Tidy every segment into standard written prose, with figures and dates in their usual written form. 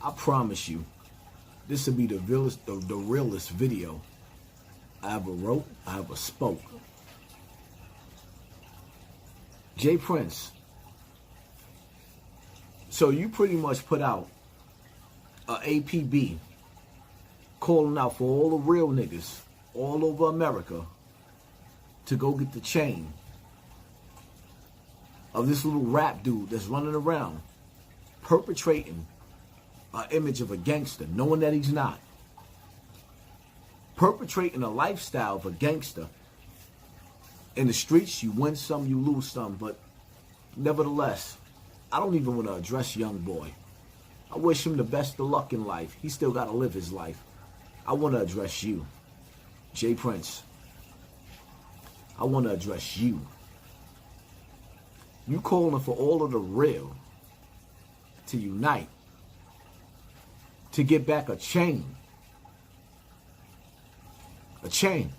I promise you, this will be the realest video I ever wrote, I ever spoke. J.Prince. So you pretty much put out a APB calling out for all the real niggas all over America to go get the chain of this little rap dude that's running around perpetrating an image of a gangster, knowing that he's not. Perpetrating a lifestyle of a gangster. In the streets, you win some, you lose some, but nevertheless, I don't even want to address young boy. I wish him the best of luck in life. He still got to live his life. I want to address you, J.Prince. I want to address you. You calling for all of the real to unite, to get back a chain. A chain.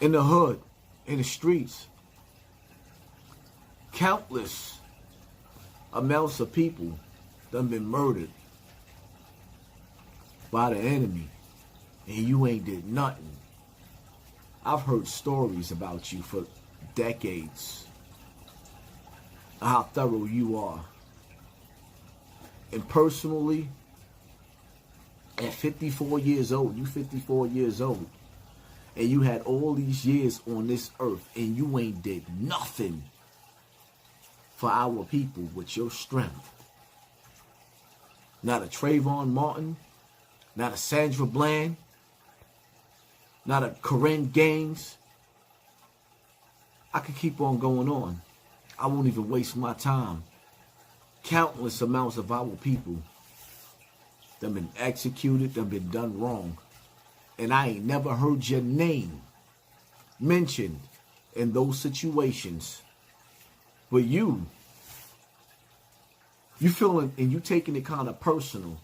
In the hood, in the streets, countless amounts of people done been murdered by the enemy, and you ain't did nothing. I've heard stories about you for decades, how thorough you are. And personally, at 54 years old, you 54 years old, and you had all these years on this earth, and you ain't did nothing for our people with your strength. Not a Trayvon Martin, not a Sandra Bland, not a Corinne Gaines. I could keep on going on. I won't even waste my time. Countless amounts of our people that been executed, that been done wrong. And I ain't never heard your name mentioned in those situations. But you feeling, and you taking it kind of personal,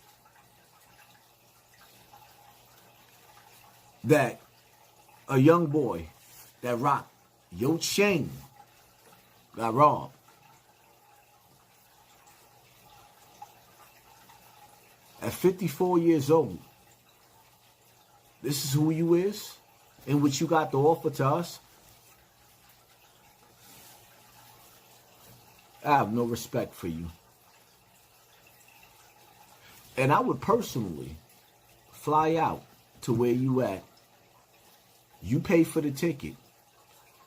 that a young boy that rocked your chain got robbed. At 54 years old, this is who you is and what you got to offer to us. I have no respect for you. And I would personally fly out to where you at. You pay for the ticket.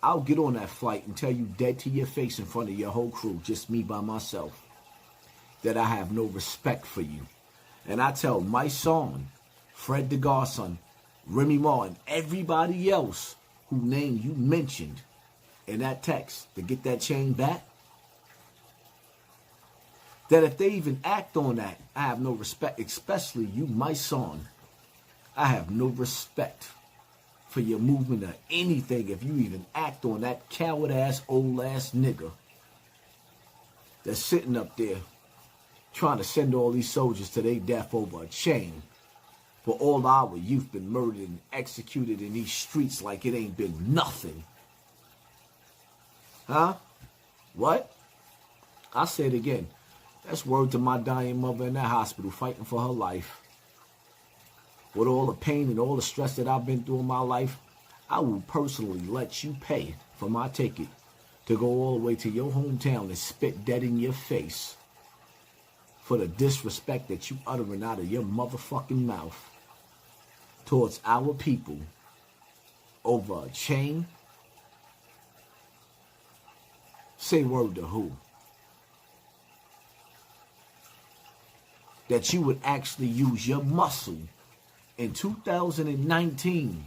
I'll get on that flight and tell you dead to your face in front of your whole crew, just me by myself, that I have no respect for you. And I tell my son, Fred the Godson, Remy Martin, everybody else whose name you mentioned in that text to get that chain back, that if they even act on that, I have no respect, especially you, my son. I have no respect for your movement or anything if you even act on that coward-ass, old-ass nigga that's sitting up there trying to send all these soldiers to their death over a chain. For all our youth been murdered and executed in these streets like it ain't been nothing. Huh? What? I say it again. That's word to my dying mother in that hospital fighting for her life. With all the pain and all the stress that I've been through in my life, I will personally let you pay for my ticket to go all the way to your hometown and spit dead in your face for the disrespect that you uttering out of your motherfucking mouth towards our people over a chain. Say word to who? That you would actually use your muscle in 2019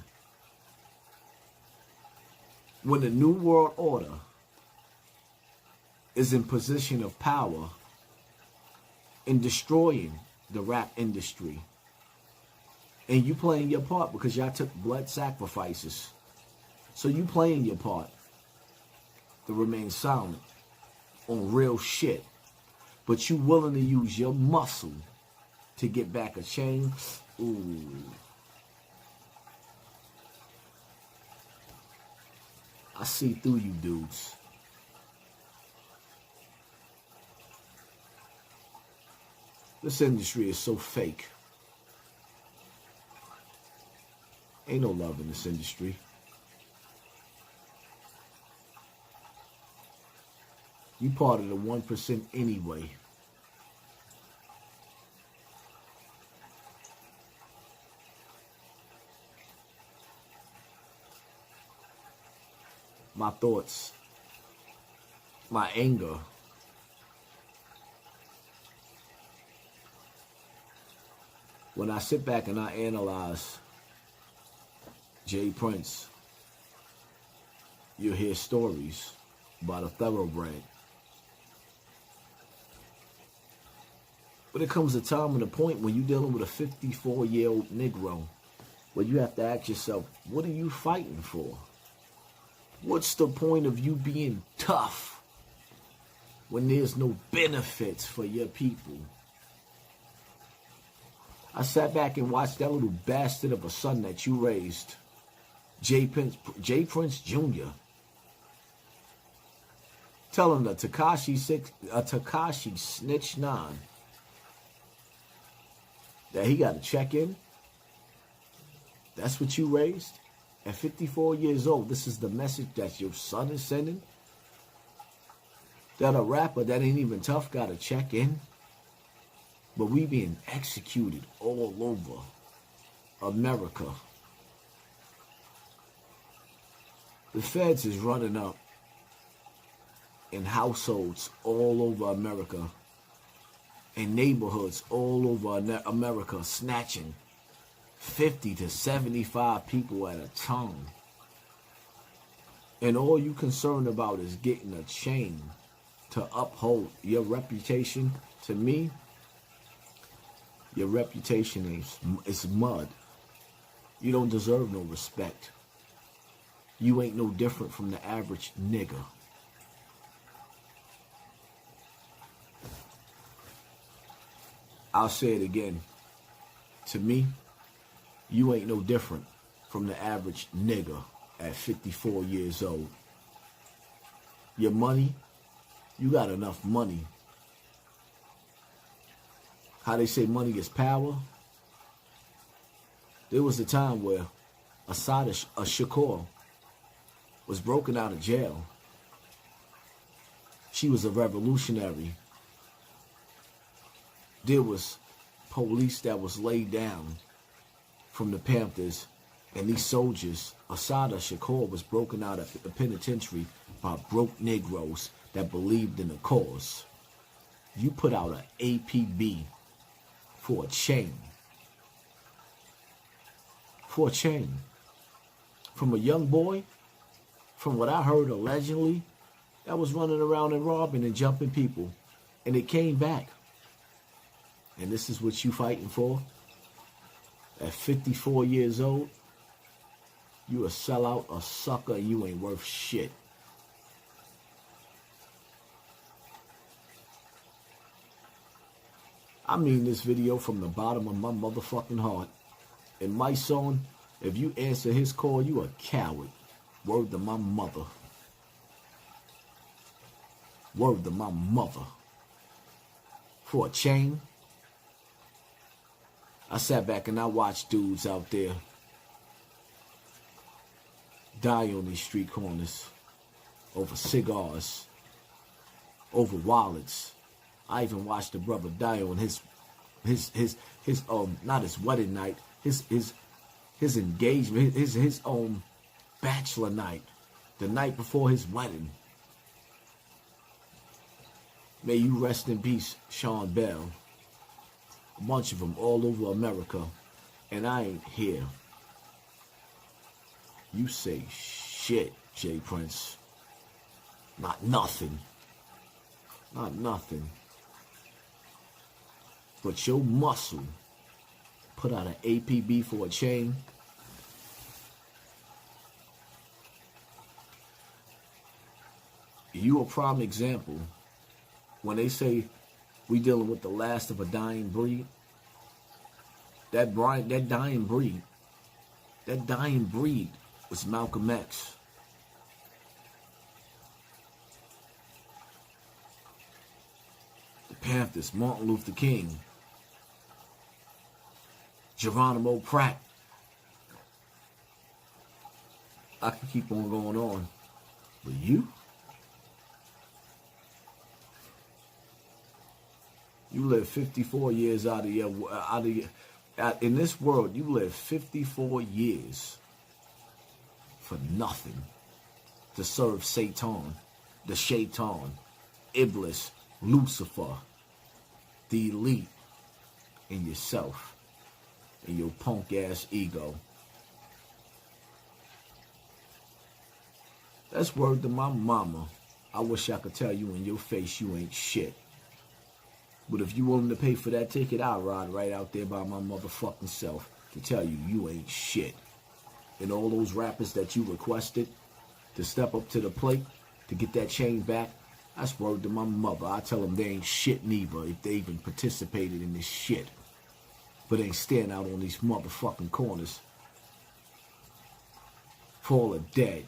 when the New World Order is in position of power in destroying the rap industry. And you playing your part because y'all took blood sacrifices. So you playing your part to remain silent on real shit. But you willing to use your muscle to get back a chain. Ooh. I see through you dudes. This industry is so fake. Ain't no love in this industry. You part of the 1% anyway. My thoughts, my anger, when I sit back and I analyze J.Prince, you hear stories about a thoroughbred. But it comes a time and a point when you're dealing with a 54-year-old Negro where you have to ask yourself, what are you fighting for? What's the point of you being tough when there's no benefits for your people? I sat back and watched that little bastard of a son that you raised, J.Prince Jr. Tell him that Tekashi Snitch 9 that he got to check in. That's what you raised? At 54 years old, this is the message that your son is sending? That a rapper that ain't even tough got to check in? But we being executed all over America. The feds is running up in households all over America, in neighborhoods all over America, snatching 50 to 75 people at a time. And all you concerned about is getting a chain to uphold your reputation. To me, your reputation is mud. You don't deserve no respect. You ain't no different from the average nigger. I'll say it again. To me, you ain't no different from the average nigger at 54 years old. Your money, you got enough money. How they say money is power. There was a time where Assata Shakur was broken out of jail. She was a revolutionary. There was police that was laid down from the Panthers, and these soldiers, Assata Shakur was broken out of the penitentiary by broke Negroes that believed in the cause. You put out an APB for a chain. For a chain. From a young boy, from what I heard allegedly, that was running around and robbing and jumping people. And it came back. And this is what you fighting for? At 54 years old, you a sellout, a sucker, and you ain't worth shit. I mean this video from the bottom of my motherfucking heart. And my son, if you answer his call, you a coward. Word to my mother. Word to my mother. For a chain. I sat back and I watched dudes out there die on these street corners over cigars, over wallets. I even watched a brother die on his not his wedding night, his engagement, his bachelor night, the night before his wedding. May you rest in peace, Sean Bell. A bunch of them all over America, and I ain't here. You say shit, J.Prince. Not nothing. Not nothing. But your muscle put out an APB for a chain. You a prime example. When they say we dealing with the last of a dying breed, that dying breed was Malcolm X. The Panthers, Martin Luther King, Geronimo Pratt. I can keep on going on. But you live 54 years in this world, you live 54 years for nothing. To serve Satan, the Shaitan, Iblis, Lucifer, the elite, and yourself, and your punk ass ego. That's word to my mama. I wish I could tell you in your face you ain't shit. But if you willing to pay for that ticket, I'll ride right out there by my motherfucking self to tell you you ain't shit. And all those rappers that you requested to step up to the plate to get that chain back, that's word to my mother. I tell them they ain't shit neither if they even participated in this shit. But ain't stand out on these motherfucking corners. For all are dead.